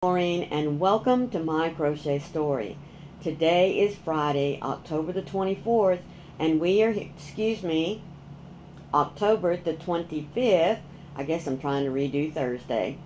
Maureen, and welcome to My Crochet Story. Today is Friday, October the 24th, and we are, October the 25th. I guess I'm trying to redo Thursday.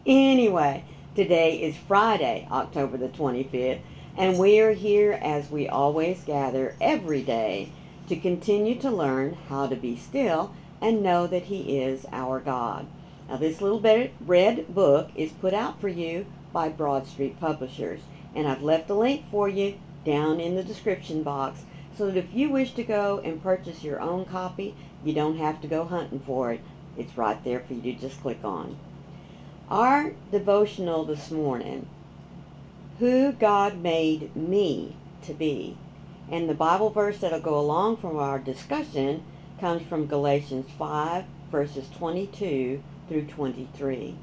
Anyway, today is Friday, October the 25th, and we are here as we always gather every day to continue to learn how to be still and know that He is our God. Now, this little red book is put out for you by Broad Street Publishers, and I've left a link for you down in the description box so that if you wish to go and purchase your own copy, you don't have to go hunting for it. It's right there for you to just click on. Our devotional this morning, Who God Made Me to Be. And the Bible verse that'll go along from our discussion comes from Galatians 5, verses 22 through 23.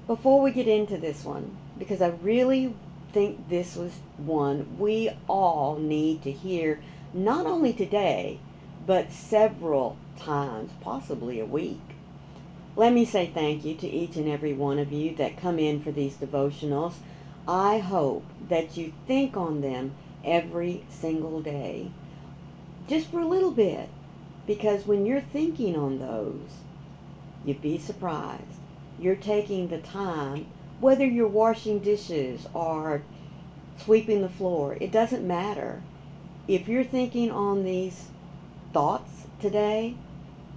Before we get into this one, because I really think this was one we all need to hear, not only today, but several times, possibly a week. Let me say thank you to each and every one of you that come in for these devotionals. I hope that you think on them every single day, just for a little bit, because when you're thinking on those, you'd be surprised. You're taking the time, whether you're washing dishes or sweeping the floor, it doesn't matter. If you're thinking on these thoughts today,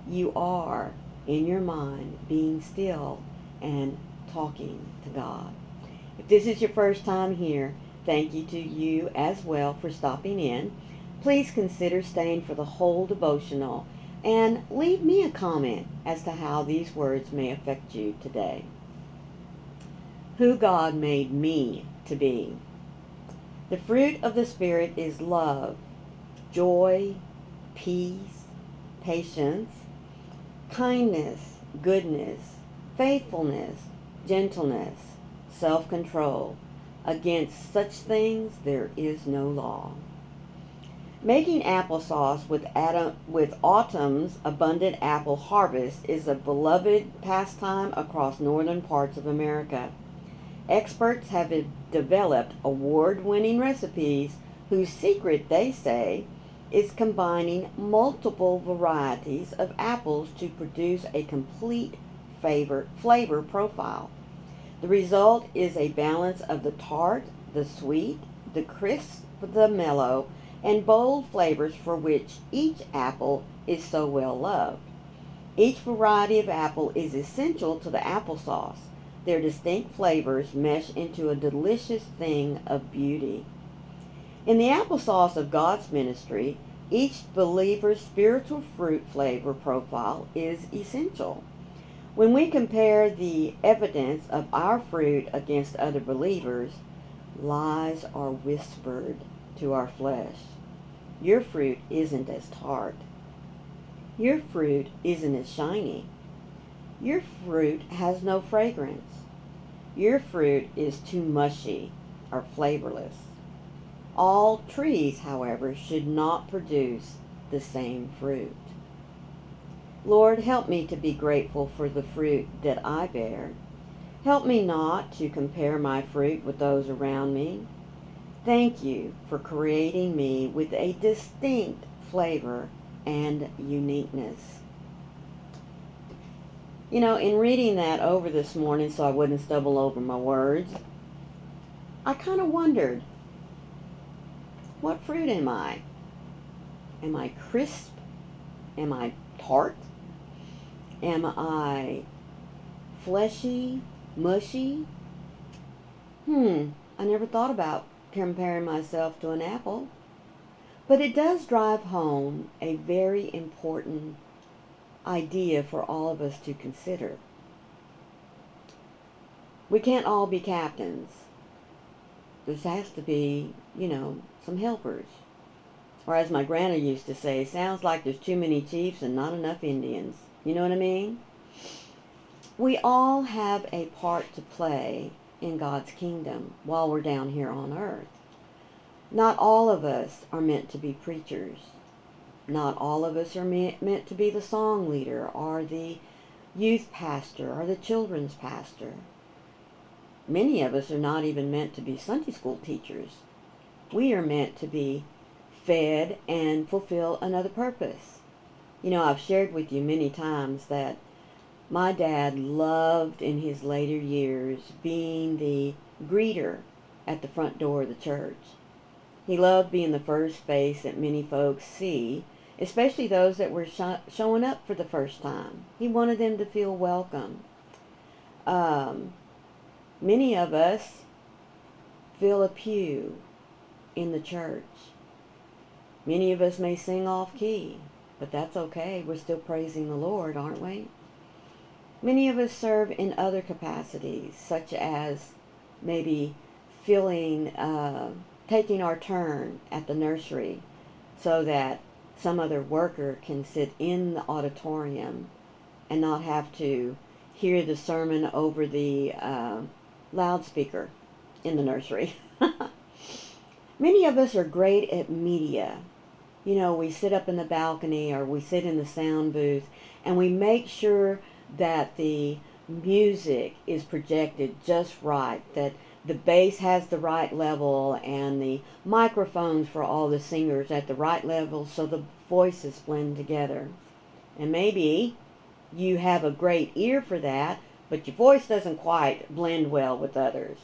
you are, in your mind, being still and talking to God. If this is your first time here, thank you to you as well for stopping in. Please consider staying for the whole devotional and leave me a comment as to how these words may affect you today. Who God made me to be. The fruit of the Spirit is love, joy, peace, patience, kindness, goodness, faithfulness, gentleness, self-control. Against such things there is no law. Making applesauce with autumn's abundant apple harvest is a beloved pastime across northern parts of America. Experts have developed award-winning recipes whose secret, they say, is combining multiple varieties of apples to produce a complete flavor profile. The result is a balance of the tart, the sweet, the crisp, the mellow, and bold flavors for which each apple is so well loved. Each variety of apple is essential to the applesauce. Their distinct flavors mesh into a delicious thing of beauty. In the applesauce of God's ministry, each believer's spiritual fruit flavor profile is essential. When we compare the evidence of our fruit against other believers, lies are whispered to our flesh. Your fruit isn't as tart. Your fruit isn't as shiny. Your fruit has no fragrance. Your fruit is too mushy or flavorless. All trees, however, should not produce the same fruit. Lord, help me to be grateful for the fruit that I bear. Help me not to compare my fruit with those around me. Thank you for creating me with a distinct flavor and uniqueness. You know, in reading that over this morning so I wouldn't stumble over my words, I kind of wondered, what fruit am I? Am I crisp? Am I tart? Am I fleshy, mushy? I never thought about comparing myself to an apple. But it does drive home a very important idea for all of us to consider. We can't all be captains. There has to be, some helpers. Or as my granny used to say, sounds like there's too many chiefs and not enough Indians. You know what I mean? We all have a part to play in God's kingdom while we're down here on earth. Not all of us are meant to be preachers. Not all of us are meant to be the song leader or the youth pastor or the children's pastor. Many of us are not even meant to be Sunday school teachers. We are meant to be fed and fulfill another purpose. You know, I've shared with you many times that my dad loved in his later years being the greeter at the front door of the church. He loved being the first face that many folks see, especially those that were showing up for the first time. He wanted them to feel welcome. Um, Many of us fill a pew in the church. Many of us may sing off key, but that's okay. We're still praising the Lord, aren't we? Many of us serve in other capacities, such as maybe taking our turn at the nursery so that some other worker can sit in the auditorium and not have to hear the sermon over the loudspeaker in the nursery. Many of us are great at media. You know, we sit up in the balcony or we sit in the sound booth and we make sure that the music is projected just right, that the bass has the right level and the microphones for all the singers at the right level so the voices blend together. And maybe you have a great ear for that, but your voice doesn't quite blend well with others.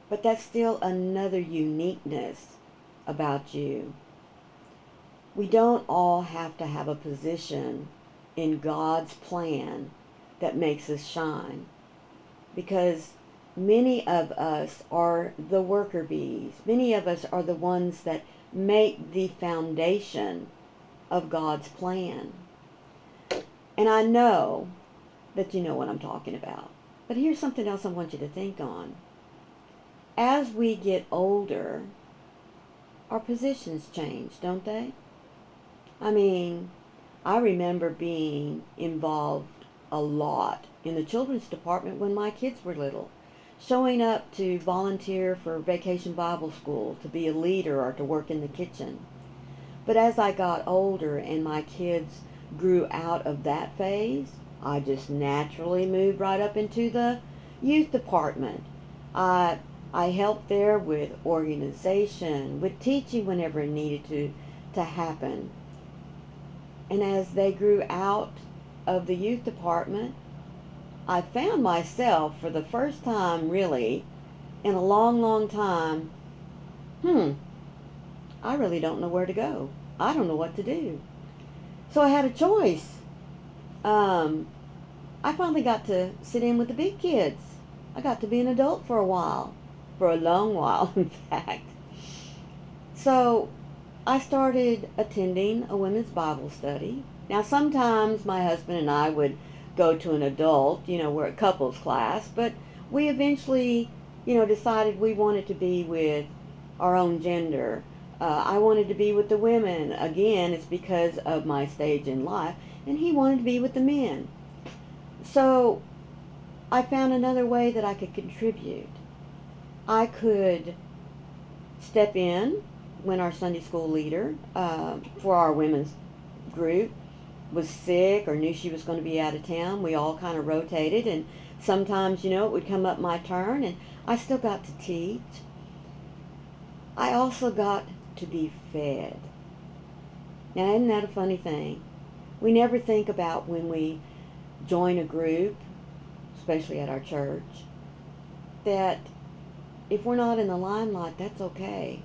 But that's still another uniqueness about you. We don't all have to have a position in God's plan that makes us shine, because many of us are the worker bees. Many of us are the ones that make the foundation of God's plan. And I know that you know what I'm talking about. But here's something else I want you to think on. As we get older, our positions change, don't they? I mean, I remember being involved a lot in the children's department when my kids were little, showing up to volunteer for Vacation Bible School, to be a leader or to work in the kitchen. But as I got older and my kids grew out of that phase, I just naturally moved right up into the youth department. I helped there with organization, with teaching whenever it needed to happen. And as they grew out of the youth department, I found myself for the first time really in a long, long time, I really don't know where to go. I don't know what to do. So I had a choice. I finally got to sit in with the big kids. I got to be an adult for a while. For a long while, in fact. So I started attending a women's Bible study. Now sometimes my husband and I would go to an adult, we're a couples class, but we eventually, decided we wanted to be with our own gender. I wanted to be with the women. Again, it's because of my stage in life, and he wanted to be with the men. So I found another way that I could contribute. I could step in when our Sunday school leader for our women's group was sick or knew she was going to be out of town. We all kind of rotated, and sometimes, it would come up my turn, and I still got to teach. I also got to be fed. Now, isn't that a funny thing? We never think about when we join a group, especially at our church, that if we're not in the limelight, that's okay,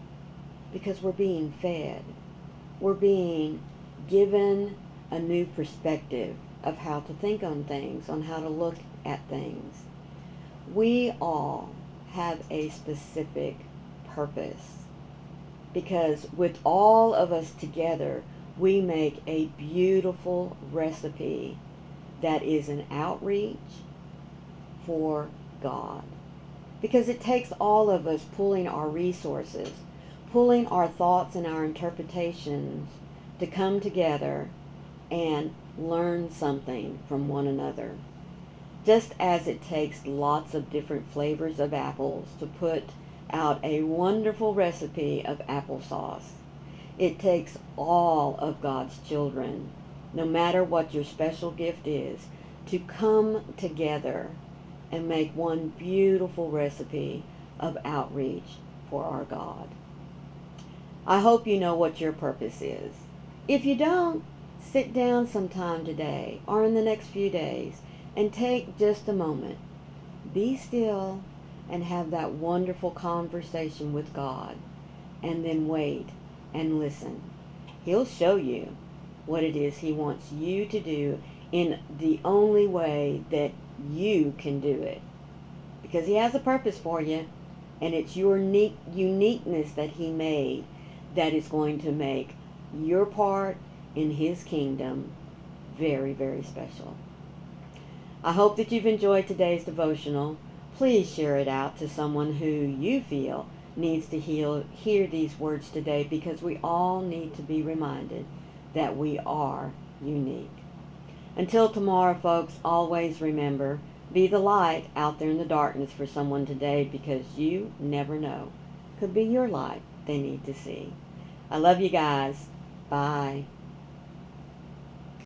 because we're being fed. We're being given a new perspective of how to think on things, on how to look at things. We all have a specific purpose, because with all of us together, we make a beautiful recipe that is an outreach for God. Because it takes all of us pulling our resources, pulling our thoughts and our interpretations to come together and learn something from one another. Just as it takes lots of different flavors of apples to put out a wonderful recipe of applesauce, it takes all of God's children, no matter what your special gift is, to come together and make one beautiful recipe of outreach for our God. I hope you know what your purpose is. If you don't, sit down sometime today or in the next few days and take just a moment. Be still and have that wonderful conversation with God, and then wait and listen. He'll show you what it is He wants you to do in the only way that you can do it. Because He has a purpose for you, and it's your uniqueness that He made that is going to make your part in His kingdom very, very special. I hope that you've enjoyed today's devotional. Please share it out to someone who you feel needs to hear these words today, because we all need to be reminded that we are unique. Until tomorrow, folks, always remember, be the light out there in the darkness for someone today, because you never know. Could be your light they need to see. I love you guys. Bye.